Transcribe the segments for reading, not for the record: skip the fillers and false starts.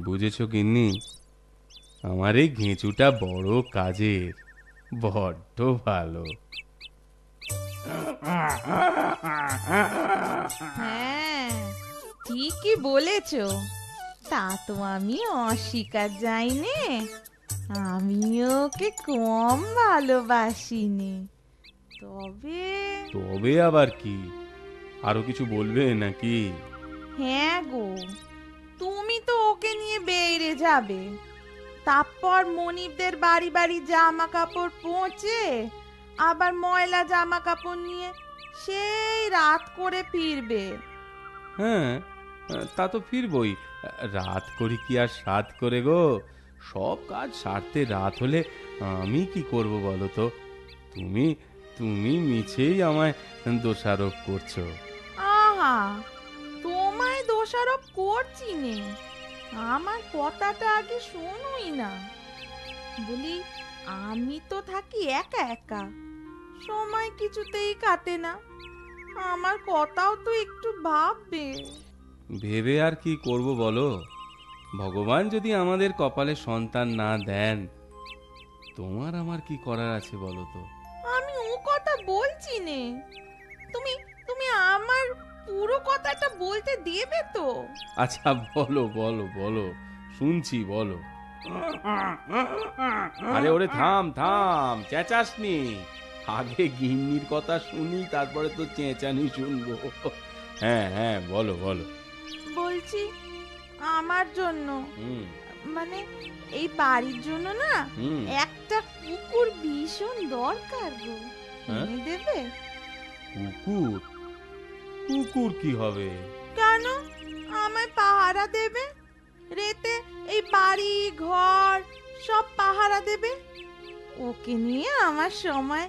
বুঝেছো গিন্নি, আমার এই ঘেঁচুটা বড় কাজের, বড্ড ভালো। হ্যাঁ, ঠিকই বলেছ। তা তো আমি অস্বীকার যাইনে, আমিও ওকে কম ভালোবাসিনি। তবে তবে আবার কি? আরো কিছু বলবে নাকি? হ্যাঁ গো, তুমি তো ওকে নিয়ে বেরিয়ে যাবে, তারপর মনিবদের বাড়ি বাড়ি জামা কাপড় পৌঁছে আবার ময়লা জামা কাপড় নিয়ে সেই রাত করে ফিরবে। হ্যাঁ, তা তো ফিরবই। রাত করি কি আর সাত করে গো? সব কাজ সারতে রাত হলে আমি কি করব বলো তো? তুমি তুমি মিছেই আমায় দোষারোপ করছো। আহা, তোমায় দোষারোপ করছি নে, আমার কথাটা আগে শোনোই না। বলি, আমি তো থাকি একা একা, সময় কিছুতেই কাটে না, আমার কথাও তো একটু ভাববে। ভেবে আর কি করব বলো? ভগবান যদি আমাদের কপালে সন্তান না দেন, তোমার আমার কি করার আছে বলো তো? আমি ও কথা বলছি নে, তুমি তুমি আমার পুরো কথাটা বলতে দেবে তো? আচ্ছা, বলো বলো বলো, শুনছি, বলো। আরে ওরে থাম থাম, চেঁচাসনি। আগে গিন্নির কথা শুনি, তারপরে তো চেঁচানি শুনবো। হ্যাঁ হ্যাঁ, বলো বলো। বলছি, আমার জন্য, হুম মানে এই বাড়ির জন্য না, হুম। একটা কুকুর ভীষণ দরকার গো। হ্যাঁ? এনে দেবে? কুকুর? কুকুর কি হবে? কেন, আমায় পাহারা দেবে, রেতে এই বাড়ি ঘর সব পাহারা দেবে। ওকে নিয়ে আমার সময়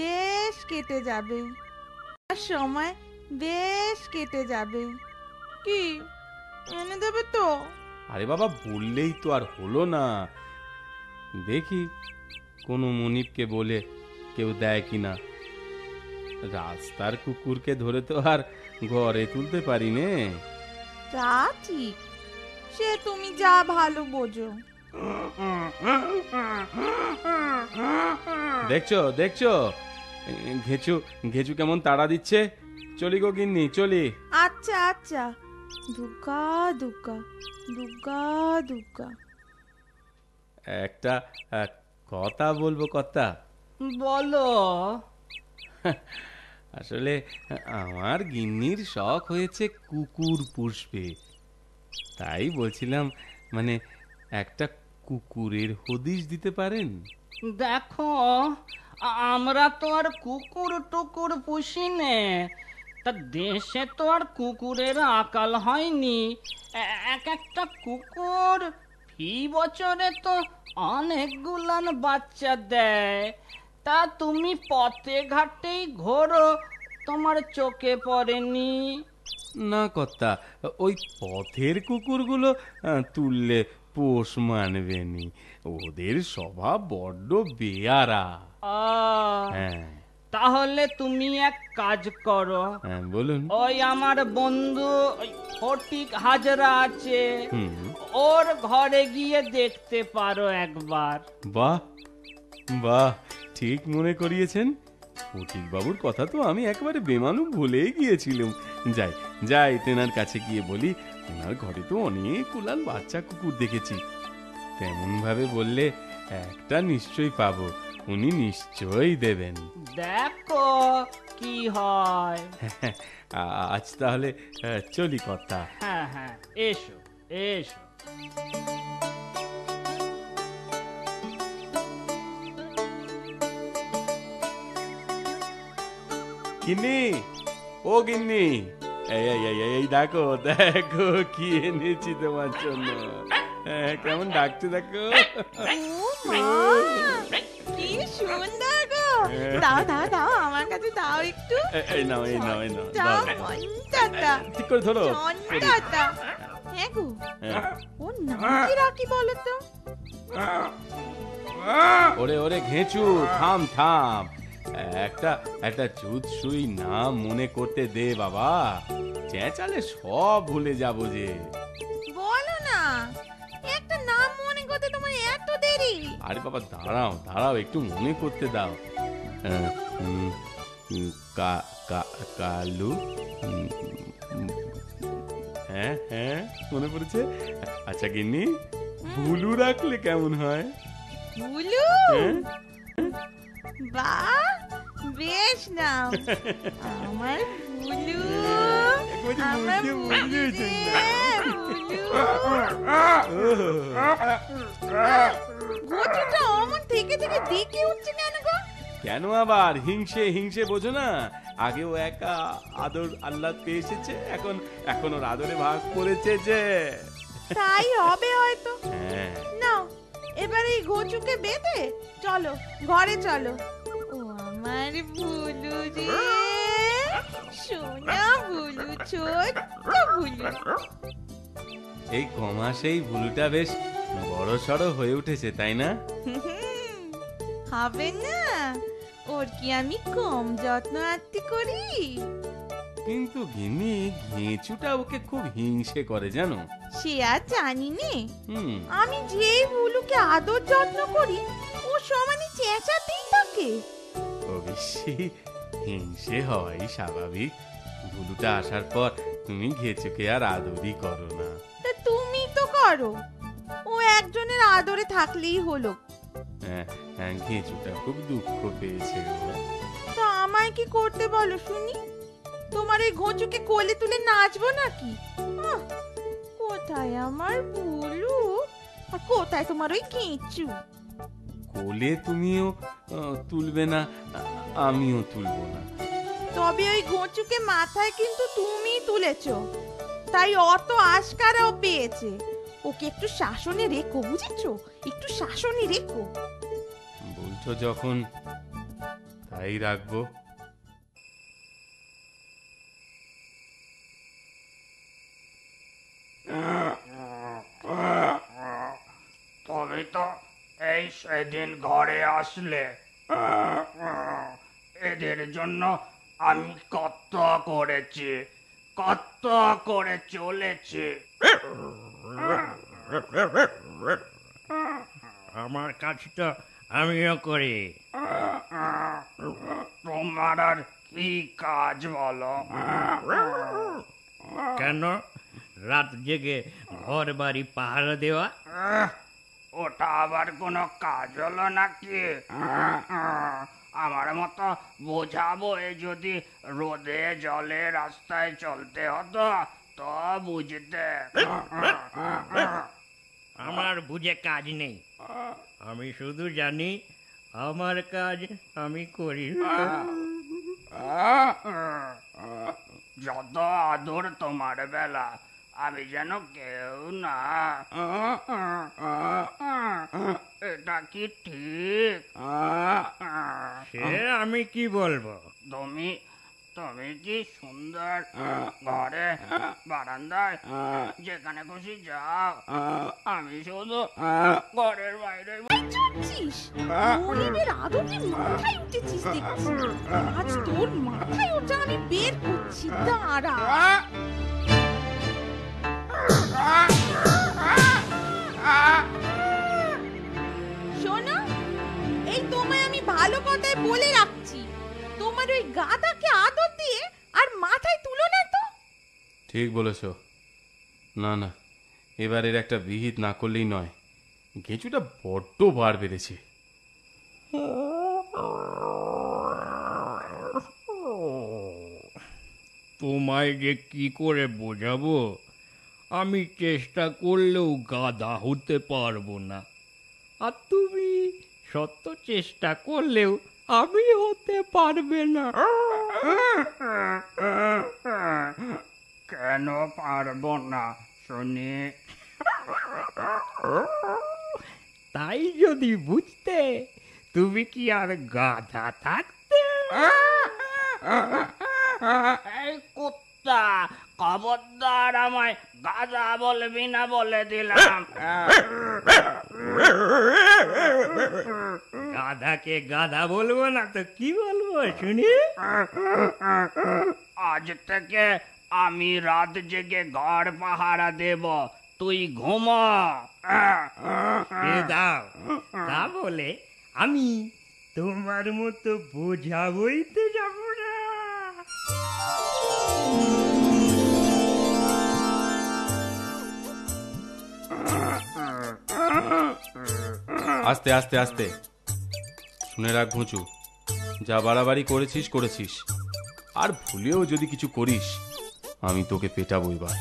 বেশ কেটে যাবে, সময় বেশ কেটে যাবে। কি, এনে দেবে তো? আরে বাবা, বললেই তো আর হলো না। দেখি কোনো মনিবকে বলে কেউ দেয় কিনা। রাস্তার কুকুরকে ধরে তো আর ঘরে তুলতে পারি নে। তা ঠিক, সে তুমি যা ভালো বোঝো। দেখছো দেখছো, ঘেচু ঘেচু কেমন তাড়া দিচ্ছে। চলি গো গিন্নি, চলি। আচ্ছা আচ্ছা, দুগ্গা দুগ্গা, দুগ্গা দুগ্গা। একটা কথা বলবো কর্তা। বলো। আসলে আমার গিন্নির শখ হয়েছে কুকুর পুষবে। তাই বলছিলাম, মানে একটা কুকুরের হদিশ দিতে পারেন? দেখো, আমরা তো আর কুকুর টুকুর পুষি নে, তা দেশে তো আর কুকুরের আকাল হয়নি। এক একটা কুকুর ফি বছরে তো অনেকগুলান বাচ্চা দেয়। তা তুমি পথে ঘাটেই ঘোরো, তোমার চোখে পড়েনি? না কর্তা, ওই পথের কুকুরগুলো তুললে পোষ মানবেনি। ওদের স্বভাব বড্ড বেয়ারা। হ্যাঁ তাহলে তুমি এক কাজ করো, হ্যাঁ, বলুন। ওই আমার বন্ধু ওই ফটিক হাজরা আছে, হুম। ওর ঘরে গিয়ে দেখতে পারো একবার। বাহ বাহ, ঠিক মনে করিয়েছেন। ফটিক বাবুর কথা তো আমি একেবারে বেমানু ভুলেই গিয়েছিলাম। যাই যাই, তেনার কাছে গিয়ে বলি, ওনার ঘরে তো অনেক উলান বাচ্চা কুকুর দেখেছি। তেমন ভাবে বললে একটা নিশ্চয়ই পাবো, উনি নিশ্চয়ই দেবেন। দেখো কি হয়। আজ তাহলে চলি কর্তা। হ্যাঁ হ্যাঁ, এসো এসো। গিন্নি, ও গিন্নি, এই এই এই এই দেখো দেখো কি এনেছি তোমার জন্য। কেমন ডাকছে দেখো। ও মা, কি সুন্দর গো! দাও দাও দাও, আমার কাছে দাও একটু। এই নাও এই নাও এই নাও, দাও, দাও, দাও। মনটাটা, ঠিক করে ধরো। মনটাটা। হ্যাঁ গো, হ্যাঁ। ওর নাম কি রাখি বলো তো? ওরে ওরে ঘেঁচু, থাম থাম। একটা একটা জুৎসুই নাম মনে করতে দে বাবা, চেঁচালে সব ভুলে যাবো যে। বলো না, আরে বাবা দাঁড়াও দাঁড়াও, একটু মনে করতে দাও। আহ, উম, উম, কালু, হ্যাঁ হ্যাঁ মনে পড়েছে। আচ্ছা গিন্নি, ভুলু রাখলে কেমন হয়? ভুলু, হ্যাঁ? বাহ, বেশ নাম। আমার ভুলু, আমার ভুলু রে, ভুলু। গোচুটা অমন থেকে থেকে দেখে উঠছে কেন গো? কেন আবার হিংসে হিংসে বোঝো না? আগে ও একা আদর আল্লাহ পেয়ে এসেছে, এখন ওর আদরে ভাগ করেছে যে। তাই হবে হয়তো। হ্যাঁ নাও এবার এই গোচুকে বেঁধে চলো ঘরে চলো। ও আমার ভুলু রে, সোনা ভুলু, ছোট্ট ভুলু। এই কমাসেই ভুলুটা বেশ বড় সড়ো হয়ে উঠেছে, তাই না? হবে না? ওর কি আমি কম যত্ন আত্তি করি? কিন্তু গিন্নি, ঘেঁচুটা ওকে খুব হিংসে করে জানো। সে আর জানি নে। হুম, আমি যেই ভুলুকে আদর যত্ন করি ও সমানে চেঁচাতেই থাকে। অবশ্যই হিংসে হওয়াই স্বাভাবিক। ভুলুটা আসার পর তুমি ঘেঁচুকে আর আদরই করো না। তা তুমি তো করো। ও একজনের আদরে থাকলেই হলো। হ্যাঁ হ্যাঁ, ঘেঁচুটা খুব দুঃখ পেয়েছে গো। তো আমায় কি করতে বলো শুনি? তোমার ওই ঘোঁচুকে কোলে তুলে নাচবো নাকি? আহ, কোথায় আমার ভুলু আর কোথায় তোমার ওই কেঁচু? কোলে তুমিও তুলবে না, আমিও তুলবো না। তবে ওই ঘোঁচুকে মাথায় কিন্তু তুমিই তুলেছো, তাই অত আশকারাও পেয়েছে। ওকে একটু শাসনে রেখো, বুঝেছো? একটু শাসনে রেখো। বলছো যখন, তাই রাখবো। তবে তো এই সেদিন ঘরে আসলে, এদের জন্য আমি কত করেছি, কত করে চলেছি। আমার কাছে তো আমিও করি। তোমার আর কি কাজ বলো? কেন? রাত জেগে ঘর বাড়ি পাহারা দেওয়া? ওটা আবার কোনো কাজ হলো নাকি? আমার মতো বোঝাবো যদি রোদে জলে রাস্তায় চলতে হতো তো বুঝতে। আমার বুঝে কাজ নেই। আমি শুধু জানি আমার কাজ আমি করি। যত আদর তোমার বেলা, আমি যেন কেউ না। এটা কি ঠিক? সে আমি কি বলবো? তুমি তুমি কি সুন্দর ঘরে বারান্দায় যেখানে খুশি যাও, আমি শুধু ঘরের বাইরে। চুপছিস? মনিবের আদরকে মাথায় উঠেছিস দেখছি। আজ তোর মাথায় ওটা আমি বের করছি, দাঁড়া। শোনো, এই তোমায় আমি ভালো কথায় বলে রাখছি, তোমার ওই গাধাকে আদর দিয়ে আর মাথায় তুলো না তো। ঠিক বলেছ। না না, এবারের একটা বিহিত না করলেই নয়। ঘেঁচুটা বড্ড বার বেড়েছে। তোমায় যে কি করে বোঝাবো? আমি চেষ্টা করলেও গাধা হতে পারবো না, আর তুমি শত চেষ্টা করলেও আমি হতে পারবে না। কেন পারবো না শুনি? তাই যদি বুঝতে, তুমি কি আর গাধা থাকতে? এই কুত্তা, খবরদার আমায় গাধা বলবি না বলে দিলাম। গাধাকে গাধা বলবো না তো কি বলবো শুনি? আজ থেকে আমি রাত জেগে ঘর পাহারা দেব, তুই ঘুমা। এ দাও, তা বলে আমি তোমার মতো বোঝা বইতে যাব না। আস্তে আস্তে আস্তে, শুনে রাখ ঘুঁচু, যা বাড়াবাড়ি করেছিস করেছিস, আর ভুলেও যদি কিছু করিস আমি তোকে পেটাবো, এবার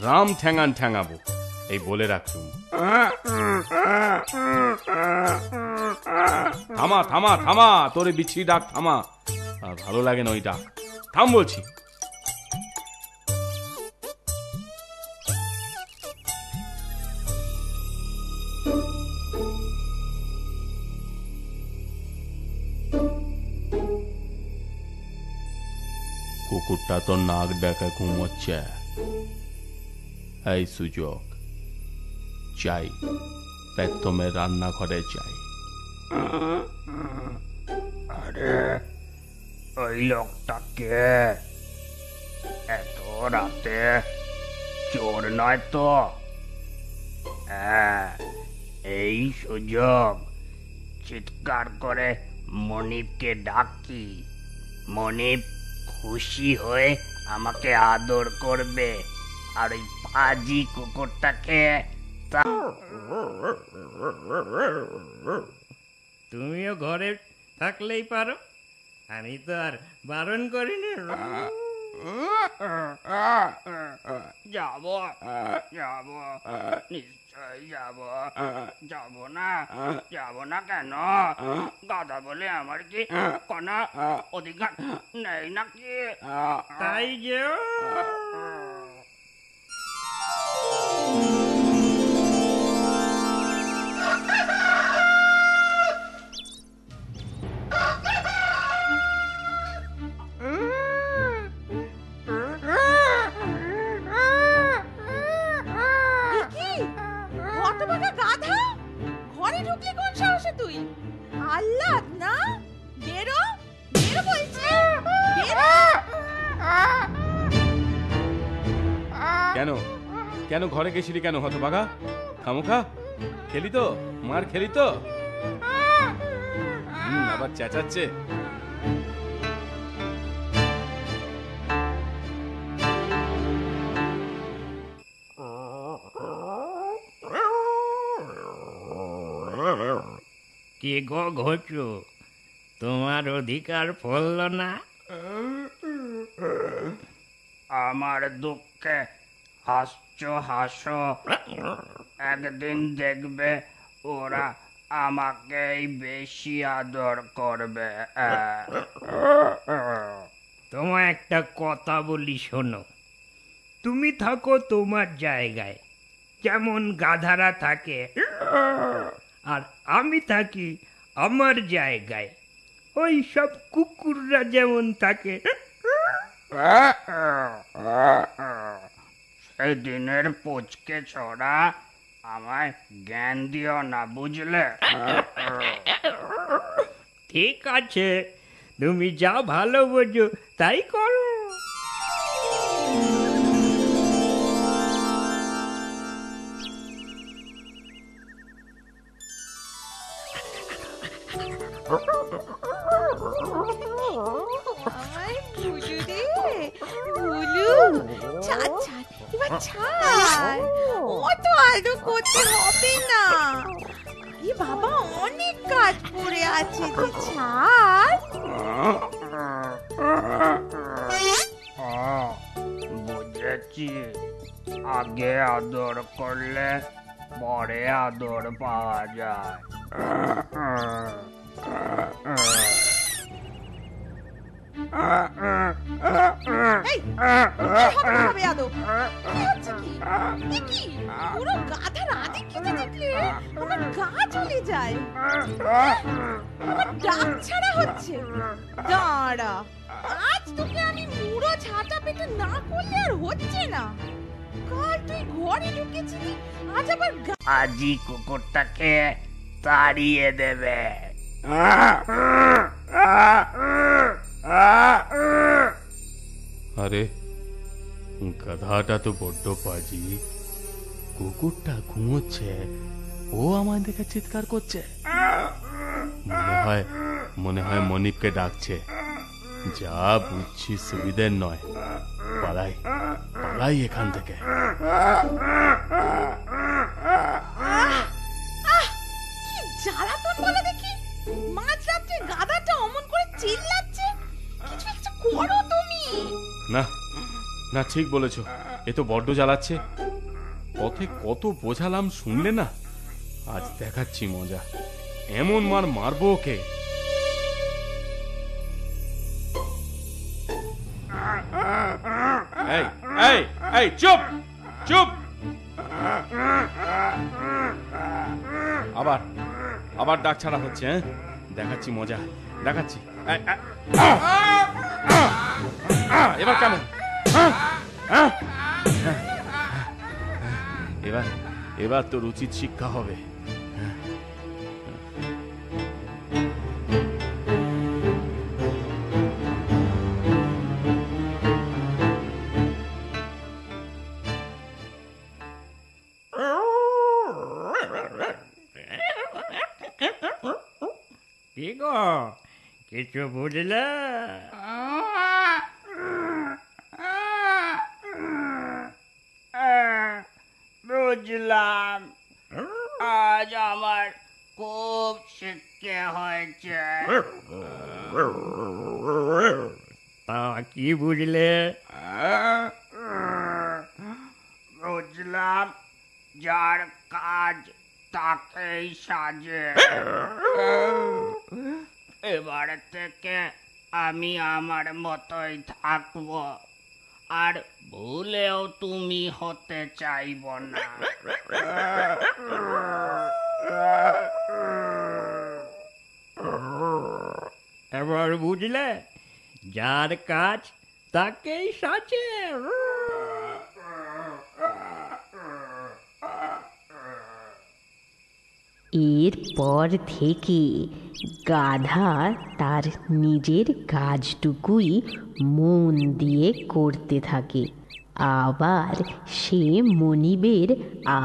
রাম ঠ্যাঙান ঠ্যাঙাবো, এই বলে রাখলুম। থামা থামা থামা, তোরে বিচ্ছি ডাক থামা, আর ভালো লাগে না ওই ডাক, থাম বলছি। কুকুরটা তো নাক ডেকে ঘুমোচ্ছে, এই সুযোগ চাই, প্রথমে রান্নাঘরে চাই। আরে ওই লোকটাকে, এত রাতে চোর নয় তো? হ্যাঁ, এই সুযোগ চিৎকার করে মনিবকে ডাকি, মনিব খুশি হয়ে আমাকে আদর করবে, আর ওই পাজি কুকুরটাকে তুমিও ঘরে থাকলেই পারো, আমি তো আর বারণ করিনি। যাব যাব, নিশ্চয় যাব। যাব না কেন? গাধা বলে আমার কি কোনো অধিকার নেই নাকি? তাই যে কেন কেন ঘরে গেছিলি কেন হতভাগা? খামোখা খেলি তো, মার খেলি তো, আবার চেঁচাচ্ছে। কি গো ঘোচু, তোমার অধিকার ফলল না? আমার দুঃখে হাসছো হাসো, একদিন দেখবে ওরা আমাকেই বেশি আদর করবে। তোমায় একটা কথা বলি শোনো, তুমি থাকো তোমার জায়গায় যেমন গাধারা থাকে, আর আমি থাকি আমার জায়গায় ওই সব কুকুররা যেমন থাকে। সেদিনের পুচকে ছড়া আমায় জ্ঞান দিও না, বুঝলে? ঠিক আছে, তুমি যা ভালো বোঝো তাই করো। আমার ভুলু রে, ভুলু, ছাড় ছাড়, এবার ছাড়, অত আদর করতে হবে না। এ বাবা, অনেক কাজ পড়ে আছে, যে ছাড়। বুঝেছি, আগে আদর করলে পরে আদর পাওয়া যায়। এই, হবে হবে আদর। কি হচ্ছে কি? এ কি? পুরো গাধার আদি খেতে দেখলে আমার গা চলে যায়। আমার ডাক ছাড়া হচ্ছে। দাঁড়া, আজ তোকে আমি মুড়ো ঝাঁটা পেটে না করলে আর হচ্ছে না। কাল তুই ঘরে ঢুকেছিলি, আজ আবার আজি কুকুরটাকে তাড়িয়ে দেবে। আরে গাধাটা তো বড্ড পাজি, কুকুরটা ঘুমোচ্ছে, ও আমায় দেখে চিৎকার করছে। মনে হয় মনিবকে ডাকছে। যা বুঝছি সুবিধের নয়, পালাই এখান থেকে। কি জ্বালাতন বলে দেখি, মাঝরাত্রে গাধাটা অমন করে চিল্লাচ্ছে। কিছু করো তুমি। না ঠিক বলেছো, এ তো বড্ড জ্বালাচ্ছে। পথে কত বোঝালাম, শুনলে না। আজ দেখাচ্ছি মজা, এমন মার মারবো ওকে। এই চুপ চুপ। আবার ডাক ছাড়া হচ্ছে। দেখাচ্ছি মজা, দেখাচ্ছি। এবার কেমন? এবার তোর উচিত শিক্ষা হবে। কি গো, কিছু বুঝলে? বুঝলাম, আজ আমার খুব শিক্ষা হয়েছে। তা কি বুঝলে? বুঝলাম, যার কাজ তাকেই সাজে। এবার থেকে আমি আমার মতোই থাকবো, আর ভুলেও তুমি হতে চাইব না। এবার বুঝলে, যার কাজ তাকেই সাজে। এরপর থেকে গাধা তার নিজের কাজটুকুই মন দিয়ে করতে থাকে। আবার সে মনিবের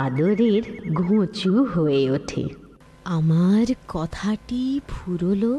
আদরের ঘুঁচু হয়ে ওঠে। আমার কথাটি ফুরলো।